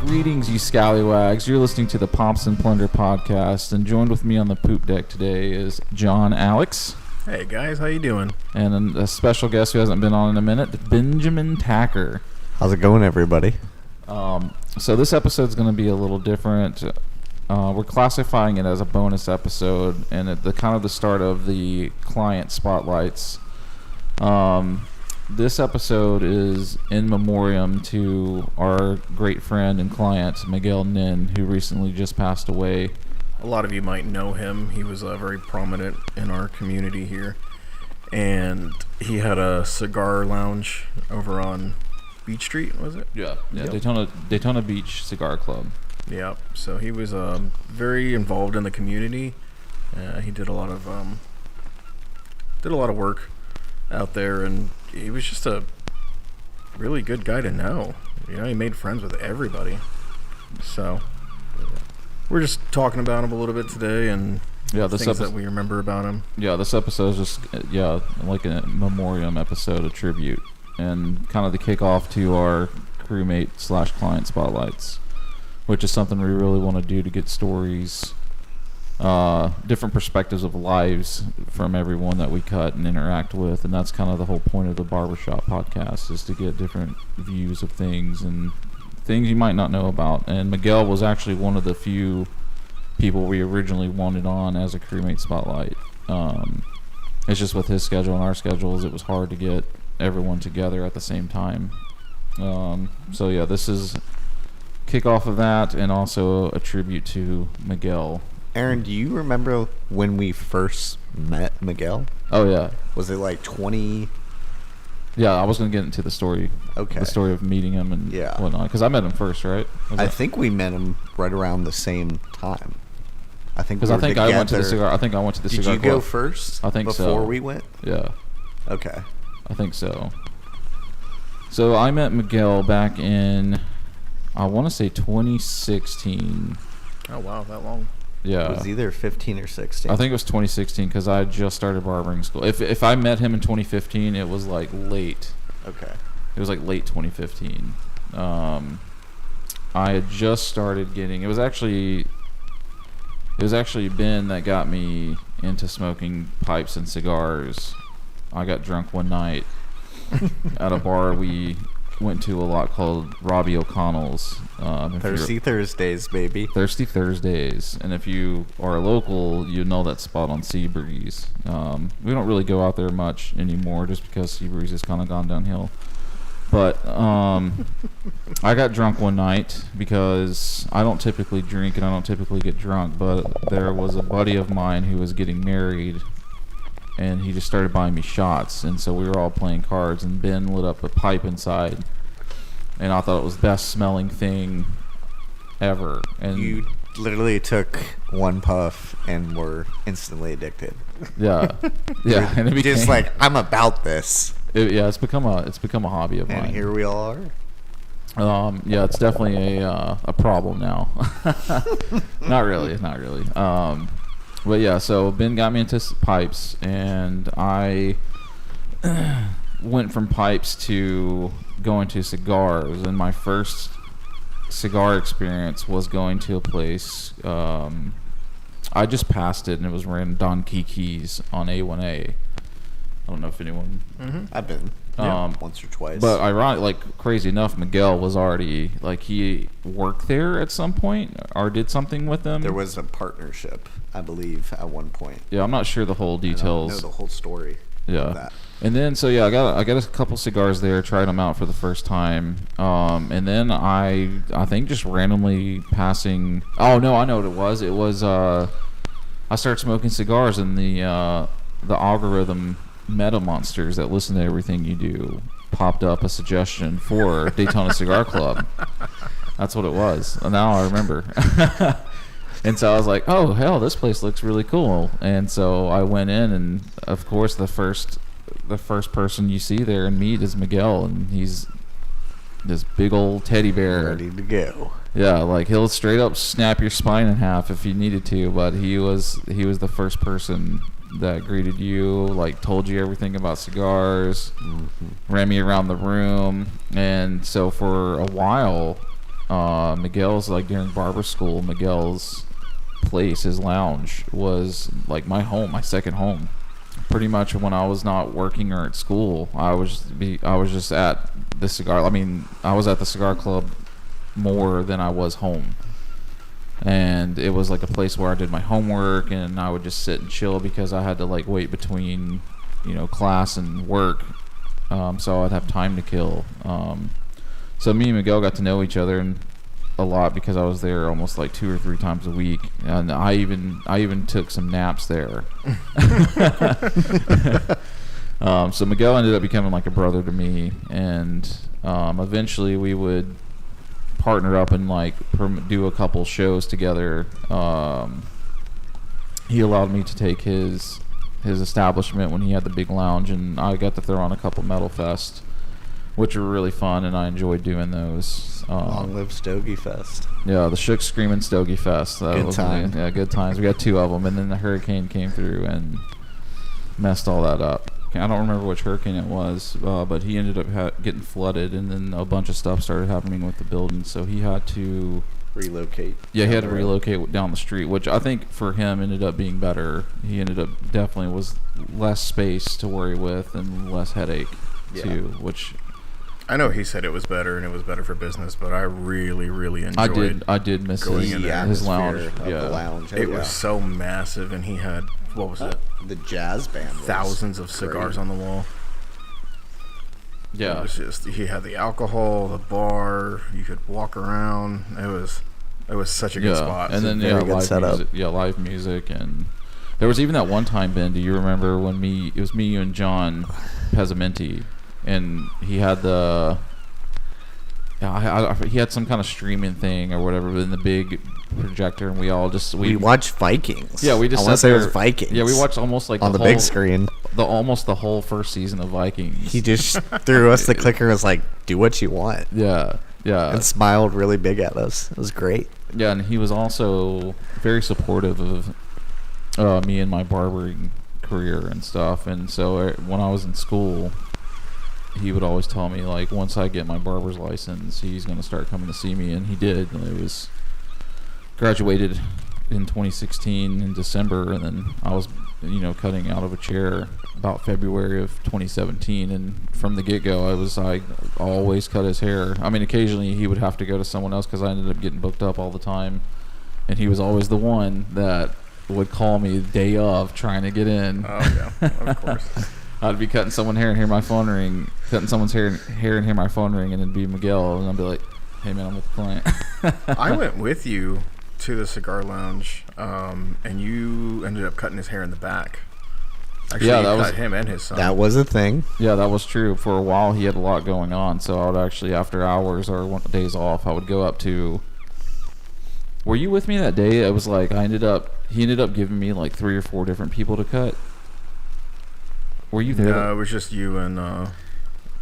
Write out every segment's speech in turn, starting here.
Greetings, you scallywags. You're listening to the Pomps and Plunder podcast, and joined with me on the poop deck today is John Alex. Hey guys, how you doing? And a special guest who hasn't been on in a minute, Benjamin Tacker. How's it going, everybody? So this episode's going to be a little different. We're classifying it as a bonus episode, and at the kind of the start of the client spotlights. This episode is in memoriam to our great friend and client, Miguel, who recently just passed away. A lot of you might know him. He was very prominent in our community here. And he had a cigar lounge over on Beach Street, was it? Yeah. Yep. Daytona Beach Cigar Club. Yeah, so he was very involved in the community. He did a lot of work out there, and he was just a really good guy to know. You know, he made friends with everybody. So we're just talking about him a little bit today, and things that we remember about him. Yeah, this episode is just like a memoriam episode, a tribute, and kind of the kickoff to our crewmate / client spotlights, which is something we really want to do to get stories, different perspectives of lives from everyone that we cut and interact with. And that's kind of the whole point of the Barbershop podcast, is to get different views of things and things you might not know about. And Miguel was actually one of the few people we originally wanted on as a crewmate spotlight. It's just with his schedule and our schedules, it was hard to get everyone together at the same time. So yeah, this is kickoff of that, and also a tribute to Miguel. Aaron, do you remember when we first met Miguel? Oh yeah. Was it like 20? Yeah, I was going to get into the story. Okay. The story of meeting him and whatnot, because I met him first, right? I think we met him right around the same time. I think because I went to the cigar. I think I went to the cigar club. Did you go first? I think before so. Before we went? Yeah. Okay. I think so. So I met Miguel back in, I want to say 2016. Oh wow, that long. Yeah. It was either 15 or 16. I think it was 2016 because I had just started barbering school. If I met him in 2015, it was like late. Okay. It was like late 2015. I had just started getting. It was actually Ben that got me into smoking pipes and cigars. I got drunk one night at a bar we went to a lot called Robbie O'Connell's. Thirsty Thursdays, baby. Thirsty Thursdays. And if you are local, you know that spot on Seabreeze. We don't really go out there much anymore just because Seabreeze has kind of gone downhill. But I got drunk one night because I don't typically drink and I don't typically get drunk, but there was a buddy of mine who was getting married, and he just started buying me shots, and so we were all playing cards, and Ben lit up a pipe inside, and I thought it was the best smelling thing ever. And you literally took one puff and were instantly addicted. Yeah. And it became just like, I'm about this. It's become a hobby of mine. And here we all are. Yeah, it's definitely a problem now. Not really. But yeah, so Ben got me into pipes, and I went from pipes to going to cigars. And my first cigar experience was going to a place. I just passed it, and it was ran Don Kiki's on A1A. I don't know if anyone. Mm-hmm. I've been once or twice. But ironic, like crazy enough, Miguel was already he worked there at some point or did something with them. There was a partnership, I believe, at one point. Yeah, I'm not sure the whole details. I don't know the whole story. Yeah, of that. And then I got a couple cigars there, tried them out for the first time, and then I think just randomly passing. Oh no, I know what it was. It was I started smoking cigars, and the algorithm meta monsters that listen to everything you do popped up a suggestion for Daytona Cigar Club. That's what it was. And now I remember. And so I was like, oh hell, this place looks really cool. And so I went in, and of course the first person you see there and meet is Miguel, and he's this big old teddy bear ready to go. Yeah, like he'll straight up snap your spine in half if you needed to, but he was the first person that greeted you, like told you everything about cigars, ran me around the room. And so for a while Miguel's, like, during barber school, Miguel's place, his lounge, was like my home, my second home. Pretty much when I was not working or at school, I was just at the cigar. I mean, I was at the cigar club more than I was home, and it was like a place where I did my homework, and I would just sit and chill because I had to like wait between, class and work, so I'd have time to kill. So me and Miguel got to know each other and a lot because I was there almost like 2 or 3 times a week, and I even took some naps there. So Miguel ended up becoming like a brother to me, and eventually we would partner up and like do a couple shows together. He allowed me to take his establishment when he had the big lounge, and I got to throw on a couple Metal Fest, which were really fun, and I enjoyed doing those. Long live Stogie Fest. Yeah, the Shook Screamin' Stogie Fest. Good time. Yeah, good times. We got 2 of them, and then the hurricane came through and messed all that up. I don't remember which hurricane it was, but he ended up getting flooded, and then a bunch of stuff started happening with the building, so he had to relocate. Yeah, he had to relocate down the street, which I think for him ended up being better. He ended up definitely was less space to worry with and less headache too, which I know he said it was better and it was better for business, but I really, really enjoyed. I did miss going in there. his lounge. The lounge. It was so massive, and he had what was it? The jazz band. Was thousands of cigars on the wall. Yeah, it was just he had the alcohol, the bar. You could walk around. It was such a good spot. And then live music, and there was even that one time, Ben. Do you remember when it was me, you, and John Pesamenti? And he had he had some kind of streaming thing or whatever in the big projector, and we watched Vikings. Yeah, we just I want to say it was Vikings. Yeah, we watched almost like on the big screen. Almost the whole first season of Vikings. He just threw us the clicker and was like, "Do what you want." Yeah, and smiled really big at us. It was great. Yeah, and he was also very supportive of me and my barbering career and stuff. And so when I was in school, he would always tell me, like, once I get my barber's license, he's going to start coming to see me, and he did. And it was graduated in 2016 in December, and then I was, cutting out of a chair about February of 2017, and from the get-go, I always cut his hair. I mean, occasionally he would have to go to someone else because I ended up getting booked up all the time, and he was always the one that would call me the day of trying to get in. Oh, yeah, of course. I'd be cutting someone's hair and hear my phone ring, cutting someone's hair and hear my phone ring, and it'd be Miguel, and I'd be like, "Hey man, I'm with the client." I went with you to the cigar lounge, and you ended up cutting his hair in the back. Actually, yeah, you that cut him and his son. That was a thing. Yeah, that was true. For a while, he had a lot going on, so I would actually, after hours or days off, I would go up to. Were you with me that day? It was like he ended up giving me like 3 or 4 different people to cut. Were you there? No, it was just you and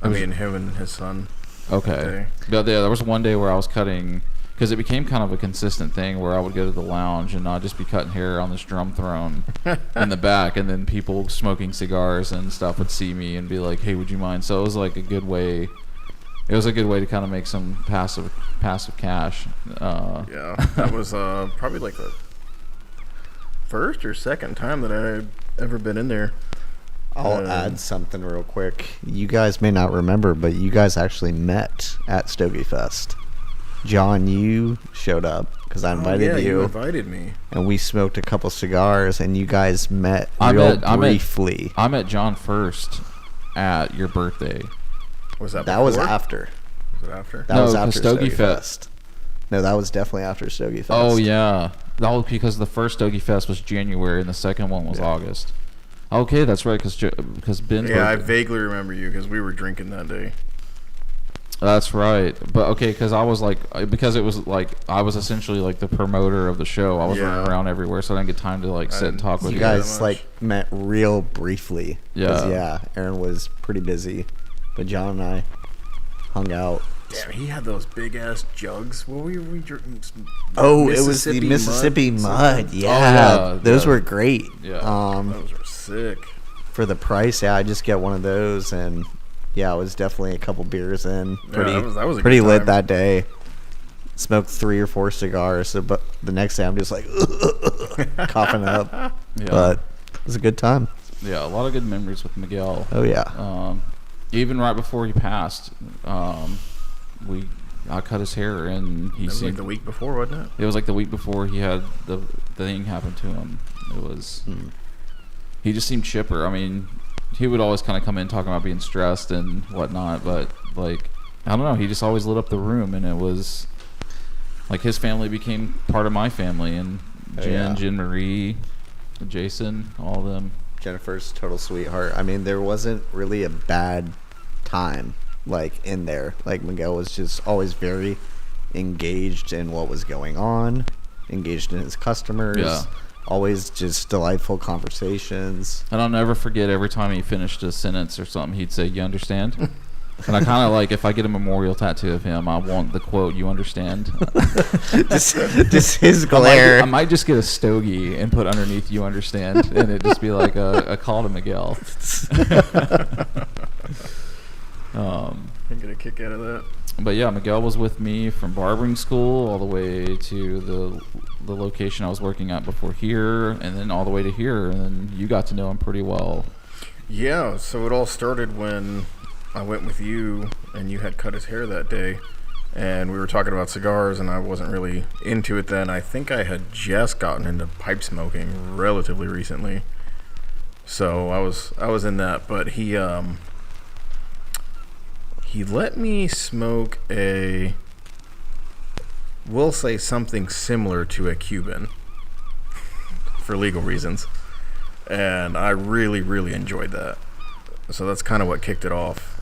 him and his son. Okay. But there was one day where I was cutting, because it became kind of a consistent thing where I would go to the lounge and I'd just be cutting hair on this drum throne in the back, and then people smoking cigars and stuff would see me and be like, "Hey, would you mind?" So it was like a good way. It was a good way to kind of make some passive cash. Yeah, that was probably like the first or second time that I'd ever been in there. I'll add something real quick. You guys may not remember, but you guys actually met at Stogie Fest. John, you showed up because I invited you. You invited me. And we smoked a couple cigars, and you guys met briefly. I met John first at your birthday. Was that That was after. Was it after? That was No, after Stogie Stogie Fest. No, that was definitely after Stogie Fest. Oh, yeah. That was because the first Stogie Fest was January and the second one was August. Okay, that's right, because Ben's I vaguely remember you because we were drinking that day. That's right. But okay, because I was like, because it was like, I was essentially like the promoter of the show. I was running around everywhere, so I didn't get time to like sit and talk with you. You guys like met real briefly. Yeah. Aaron was pretty busy, but John and I hung out. Damn, he had those big ass jugs. What were we drinking? Oh, it was the Mississippi Mud. Yeah, those were great. Yeah, those were sick. For the price, I just get one of those, and it was definitely a couple beers in. Pretty, that was a pretty good lit time. that day. smoked 3 or 4 cigars. So, but the next day I'm just like coughing up. Yeah. But it was a good time. Yeah, a lot of good memories with Miguel. Oh yeah. Even right before he passed, I cut his hair, and he It was seemed like the week before, wasn't it? It was like the week before he had the thing happen to him. It was. He just seemed chipper. I mean, he would always kind of come in talking about being stressed and whatnot, but like, I don't know, he just always lit up the room, and it was like his family became part of my family, and Jen Marie, Jason, all of them. Jennifer's total sweetheart. I mean, there wasn't really a bad time like in there. Like Miguel was just always very engaged in what was going on, engaged in his customers. Yeah. Always just delightful conversations. And I'll never forget every time he finished a sentence or something, he'd say, "You understand?" And I kind of like, if I get a memorial tattoo of him, I want the quote, "You understand?" just his glare. I might just get a stogie and put underneath "You understand," and it'd just be like a call to Miguel. I'm get a kick out of that. But yeah, Miguel was with me from barbering school all the way to the location I was working at before here, and then all the way to here, and then you got to know him pretty well. Yeah, so it all started when I went with you, and you had cut his hair that day, and we were talking about cigars, and I wasn't really into it then. I think I had just gotten into pipe smoking relatively recently, so I was in that. But he let me smoke we'll say something similar to a Cuban for legal reasons, and I really, really enjoyed that. So that's kind of what kicked it off.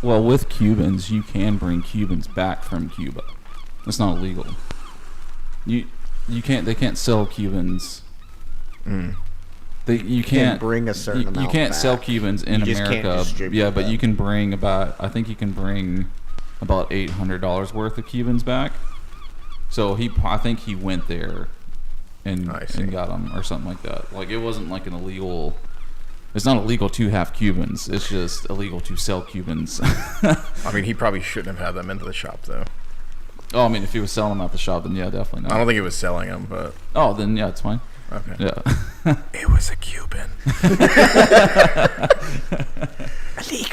Well, with Cubans, you can bring Cubans back from Cuba. It's not illegal. You can't. They can't sell Cubans. You can't bring a certain amount. You can't back. sell Cubans in You just can't America. distribute Yeah, but them. you can bring about. I think you can bring about $800 worth of Cubans back. So I think he went there and got them or something like that. Like, it wasn't like an illegal. It's not illegal to have Cubans. It's just illegal to sell Cubans. I mean, he probably shouldn't have had them into the shop, though. Oh, I mean, if he was selling them at the shop, then yeah, definitely not. I don't think he was selling them, but... Oh, then yeah, it's fine. Okay. Yeah. It was a Cuban.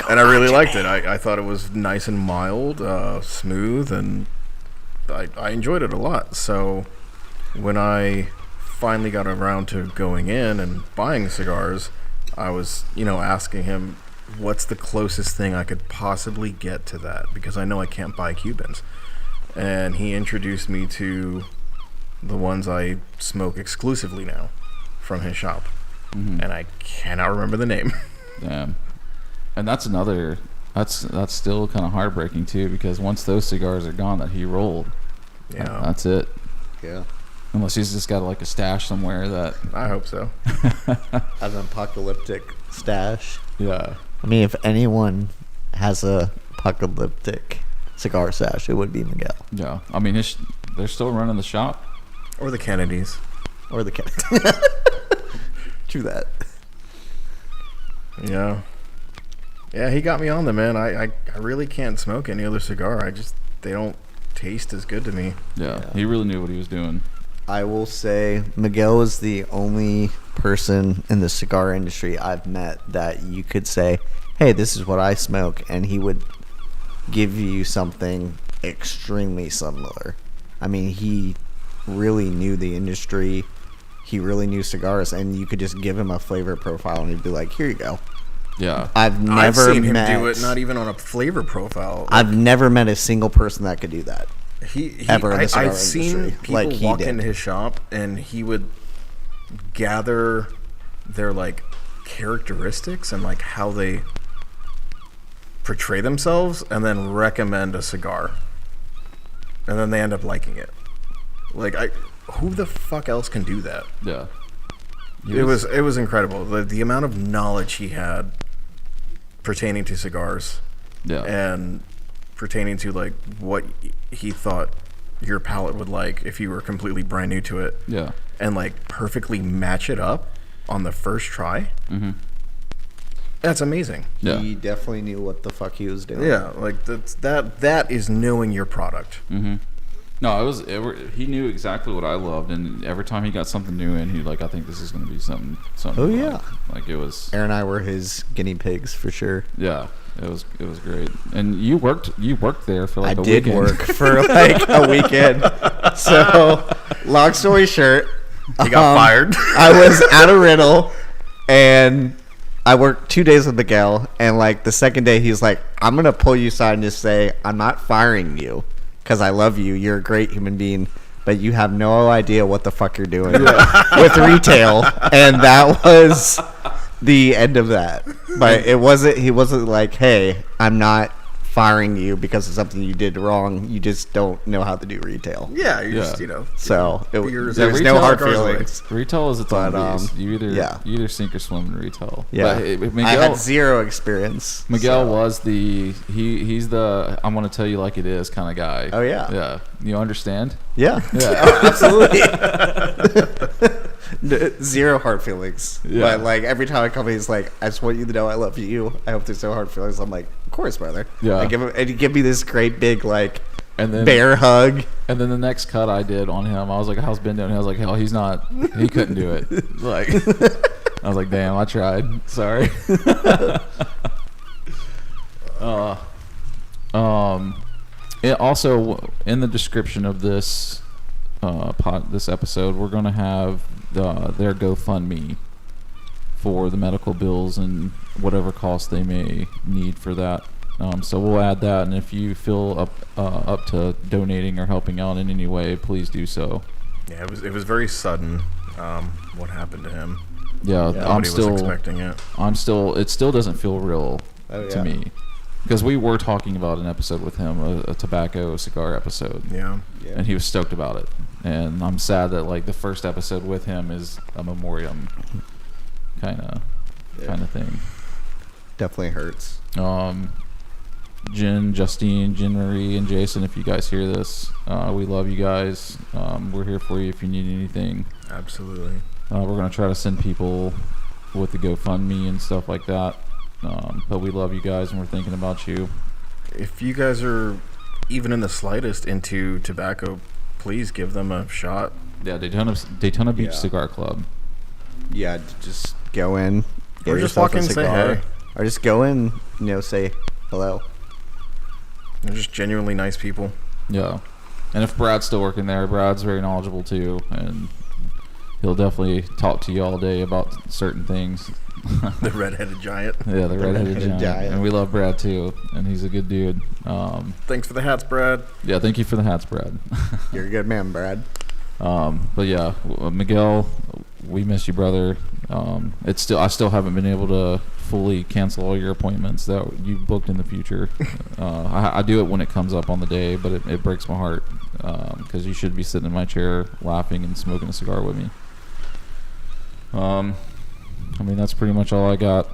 And I really liked it. I thought it was nice and mild, smooth, and I enjoyed it a lot. So when I finally got around to going in and buying cigars, I was, asking him, what's the closest thing I could possibly get to that? Because I know I can't buy Cubans. And he introduced me to the ones I smoke exclusively now from his shop. Mm-hmm. And I cannot remember the name. Damn. And that's still kind of heartbreaking too, because once those cigars are gone that he rolled, that's it. Yeah. Unless he's just got like a stash somewhere that... I hope so. Has an apocalyptic stash. Yeah. I mean, if anyone has a apocalyptic cigar stash, it would be Miguel. Yeah. I mean, they're still running the shop. Or the Kennedys. Or the True that. Yeah. Yeah, he got me on them, man. I really can't smoke any other cigar. They don't taste as good to me. Yeah. He really knew what he was doing. I will say Miguel is the only person in the cigar industry I've met that you could say, hey, this is what I smoke, and he would give you something extremely similar. I mean, he really knew the industry. He really knew cigars, and you could just give him a flavor profile, and he'd be like, here you go. Yeah. I've never seen him met, do it, not even on a flavor profile. I've never met a single person that could do that. Ever in the cigar I've seen industry, people like he walk did. into his shop, and he would gather their characteristics and how they portray themselves, and then recommend a cigar, and then they end up liking it. Who the fuck else can do that? Yeah. It was incredible. The amount of knowledge he had pertaining to cigars. Yeah. And pertaining to what he thought your palate would like if you were completely brand new to it. Yeah. And perfectly match it up on the first try. Mm-hmm. That's amazing. Yeah. He definitely knew what the fuck he was doing. Yeah, like that is knowing your product. Mm-hmm. No, he knew exactly what I loved, and every time he got something new in, he like, I think this is going to be something. Oh yeah. Like it was. Aaron and I were his guinea pigs for sure. Yeah. It was great. And you worked there for like a weekend. I did work for like a weekend. So, long story short, You got fired. I was at a rental, and I worked 2 days with Miguel, and like the second day he's like, I'm going to pull you aside and just say, I'm not firing you because I love you. You're a great human being, but you have no idea what the fuck you're doing with retail. And that was the end of that. But he wasn't like, hey, I'm not firing you because of something you did wrong. You just don't know how to do retail. Yeah, you Yeah. just, So Beers- there's retail no hard cigars away. feelings. Retail is its own But, beast. You either sink or swim in retail. Yeah, But I had zero experience. Miguel so. was he's the I'm gonna tell you like it is kind of guy. Oh yeah, Yeah. You understand? yeah, Yeah. absolutely. Zero hard feelings. Yeah. But like every time I come, he's like, "I just want you to know I love you. I hope there's no hard feelings." I'm like, "Of course, brother." Yeah. And he give me this great big like And then bear hug. And then the next cut I did on him, I was like, "How's Ben doing?" I was like, "Hell, he couldn't do it." Like, I was like, "Damn, I tried. Sorry." Also in the description of this this episode, we're gonna have their GoFundMe for the medical bills and whatever costs they may need for that. So we'll add that, and if you feel up to donating or helping out in any way, please do so. Yeah, it was very sudden. What happened to him? Yeah, Nobody was expecting it. It still doesn't feel real Oh, to yeah. me, because we were talking about an episode with him, a tobacco cigar episode, Yeah. and he was stoked about it. And I'm sad that like the first episode with him is a Memoriam kind of thing. Definitely hurts. Jen, Justine, Jen Marie, and Jason, if you guys hear this, we love you guys. We're here for you if you need anything. Absolutely. We're going to try to send people with the GoFundMe and stuff like that. But we love you guys, and we're thinking about you. If you guys are even in the slightest into tobacco, please give them a shot. Yeah, Daytona Beach Yeah. Cigar Club. Yeah, just go in. Or get just yourself walk a in and say cigar, hey. Or just go in, say hello. They're just genuinely nice people. Yeah. And if Brad's still working there, Brad's very knowledgeable too, and he'll definitely talk to you all day about certain things. The redheaded giant. Yeah, the redheaded redheaded giant. giant. And we love Brad too, and he's a good dude. Thanks for the hats, Brad. Yeah, thank you for the hats, Brad. You're a good man, Brad. But yeah, Miguel, we miss you, brother. I still haven't been able to fully cancel all your appointments that you booked in the future. I do it when it comes up on the day, but it breaks my heart because you should be sitting in my chair laughing and smoking a cigar with me. I mean, that's pretty much all I got.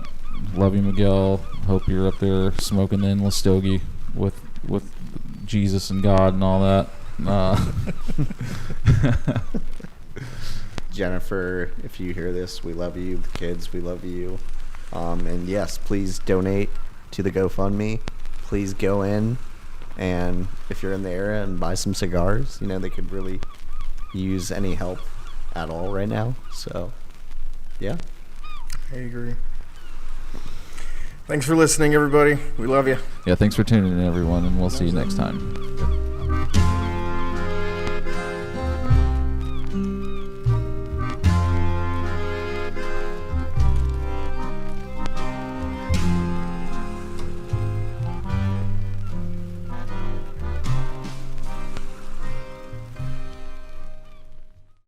Love you, Miguel. Hope you're up there smoking the endless stogie with Jesus and God and all that. Jennifer, if you hear this, we love you. The kids, we love you. And yes, please donate to the GoFundMe. Please go in, and if you're in the area, and buy some cigars. They could really use any help at all right now. So, yeah. I agree. Thanks for listening, everybody. We love you. Yeah, thanks for tuning in, everyone, and we'll see you next time.